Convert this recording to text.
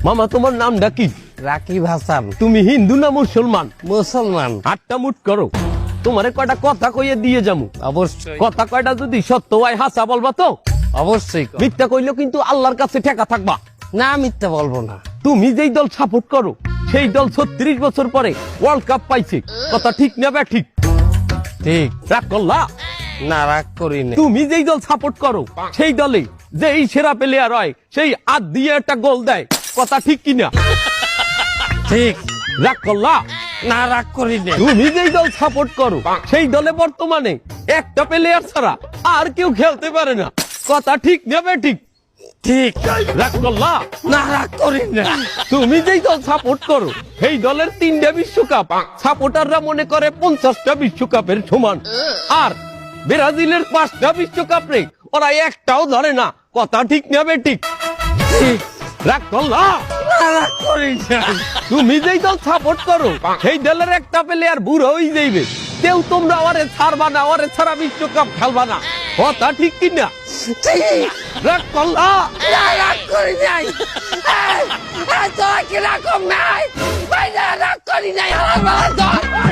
মামা তোমার নামটা কি? রাকিব হাসান। তুমি হিন্দু না মুসলমান? মুসলমান। আটটা মুট করো, তোমারে কয়টা কথা কইয়ে দিয়ে যামু। অবশ্যই। কথা কয়টা যদি সত্য হয় হাসা বলবা তো? অবশ্যই। মিথ্যা কইলেও কিন্তু আল্লাহর কাছে ঠেকা থাকবা। না, মিথ্যা বলবো না। তুমি যেই দল সাপোর্ট করো সেই দল 36 বছর পরে ওয়ার্ল্ড কাপ পাইছে, কথা ঠিক না বে ঠিক? ঠিক। রাগ করলা? না, রাগ করি না। তুমি যেই দল সাপোর্ট করো সেই দলে যেই সেরা প্লেয়ার হয় সেই হাত দিয়ে একটা গোল দেয়, কথা ঠিক কিনা? ঠিক। রাগ করলা? না, রাগ করি না। তুমি যেই দল সাপোর্ট করো সেই দলে বর্তমানে একটা প্লেয়ার ছাড়া আর কেউ খেলতে পারে না, কথা ঠিক না বে ঠিক? ঠিক। রাগ করলা? না, রাগ করি না। তুমি যেই দল সাপোর্ট করো সেই দলের 3টা বিশ্বকাপ সাপোর্টাররা মনে করে 50টা বিশ্বকাপের সমান, আর ব্রাজিলের 5টা বিশ্বকাপ রে ওরা একটাও ধরে না, কথা ঠিক না বে ঠিক? ঠিক। রাগ করলা? না, রাগ করি না। তুমি যেই দল সাপোর্ট করো সেই দলের একটা প্লেয়ার বুড়ো হয়ে যাইবে, কেউ তোমরা ওরে ছাড়বা না, ওরে ছাড়া বিশ্বকাপ খেলবা না, কথা ঠিক কিনা? ঠিক। রাগ করলা? না, রাগ করি নাই। তোরা কি রাগ নাই? ভাই, না, রাগ করি নাই। আমার বাবা